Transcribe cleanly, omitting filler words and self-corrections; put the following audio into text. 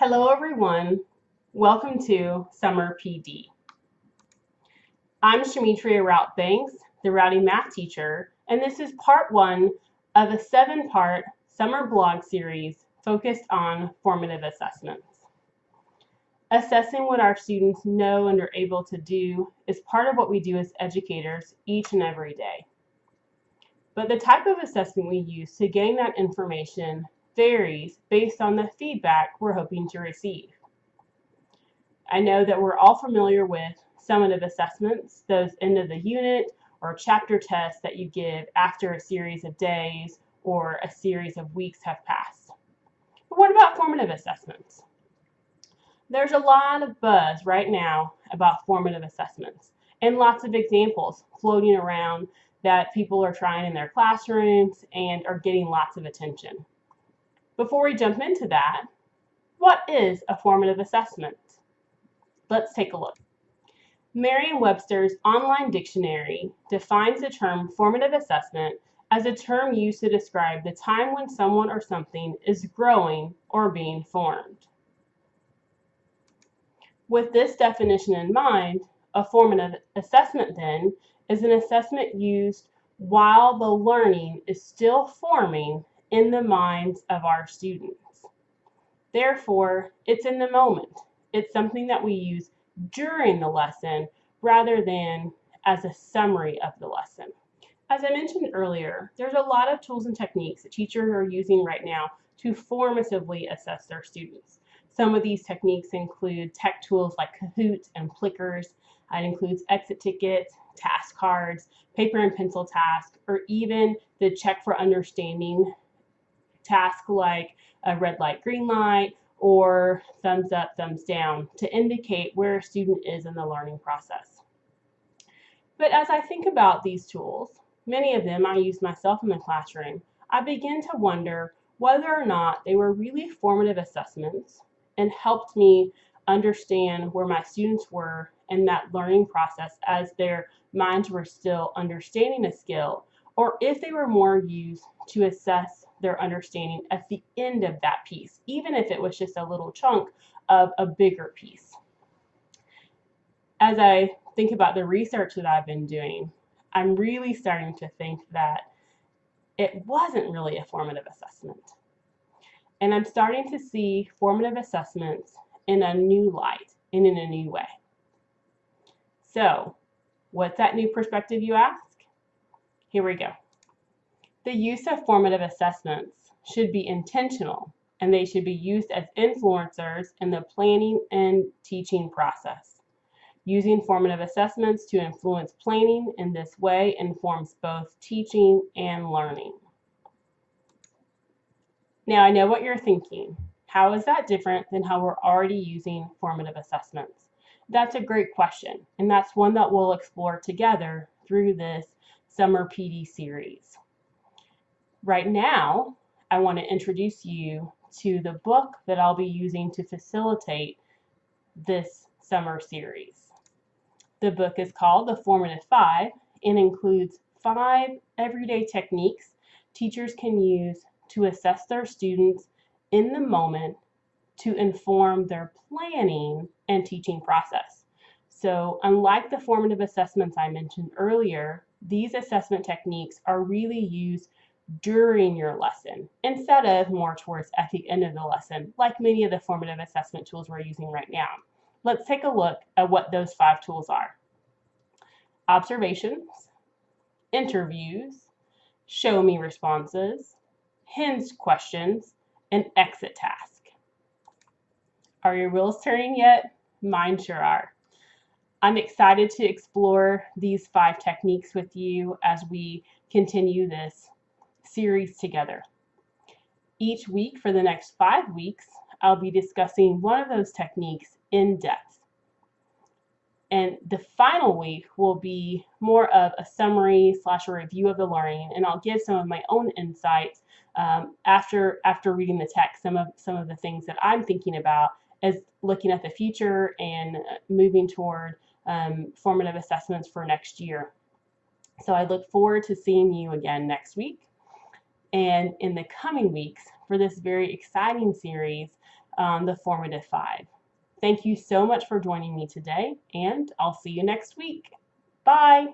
Hello everyone, welcome to Summer PD. I'm Shamitria Rout-Banks, the Rowdy math teacher, and this is part one of a 7-part summer blog series focused on formative assessments. Assessing what our students know and are able to do is part of what we do as educators each and every day. But the type of assessment we use to gain that information varies based on the feedback we're hoping to receive. I know that we're all familiar with summative assessments, those end of the unit or chapter tests that you give after a series of days or a series of weeks have passed. But what about formative assessments? There's a lot of buzz right now about formative assessments and lots of examples floating around that people are trying in their classrooms and are getting lots of attention. Before we jump into that, what is a formative assessment? Let's take a look. Merriam-Webster's online dictionary defines the term formative assessment as a term used to describe the time when someone or something is growing or being formed. With this definition in mind, a formative assessment then is an assessment used while the learning is still forming in the minds of our students. Therefore, it's in the moment. It's something that we use during the lesson rather than as a summary of the lesson. As I mentioned earlier, there's a lot of tools and techniques that teachers are using right now to formatively assess their students. Some of these techniques include tech tools like Kahoot and Plickers. It includes exit tickets, task cards, paper and pencil tasks, or even the check for understanding task like a red light, green light, or thumbs up, thumbs down to indicate where a student is in the learning process. But as I think about these tools, many of them I use myself in the classroom, I begin to wonder whether or not they were really formative assessments and helped me understand where my students were in that learning process as their minds were still understanding a skill, or if they were more used to assess their understanding at the end of that piece, even if it was just a little chunk of a bigger piece. As I think about the research that I've been doing, I'm really starting to think that it wasn't really a formative assessment. And I'm starting to see formative assessments in a new light and in a new way. So, what's that new perspective, you ask? Here we go. The use of formative assessments should be intentional, and they should be used as influencers in the planning and teaching process. Using formative assessments to influence planning in this way informs both teaching and learning. Now, I know what you're thinking. How is that different than how we're already using formative assessments? That's a great question, and that's one that we'll explore together through this Summer PD series. Right now, I want to introduce you to the book that I'll be using to facilitate this summer series. The book is called The Formative 5 and includes 5 everyday techniques teachers can use to assess their students in the moment to inform their planning and teaching process. So, unlike the formative assessments I mentioned earlier, these assessment techniques are really used during your lesson instead of more towards at the end of the lesson, like many of the formative assessment tools we're using right now. Let's take a look at what those 5 tools are. Observations, interviews, show me responses, hinge questions, and exit task. Are your wheels turning yet? Mine sure are. I'm excited to explore these 5 techniques with you as we continue this series together. Each week for the next 5 weeks, I'll be discussing one of those techniques in depth. And the final week will be more of a summary / a review of the learning, and I'll give some of my own insights after reading the text, some of the things that I'm thinking about as looking at the future and moving toward formative assessments for next year. So I look forward to seeing you again next week. And in the coming weeks for this very exciting series, the formative 5. Thank you so much for joining me today, and I'll see you next week. Bye.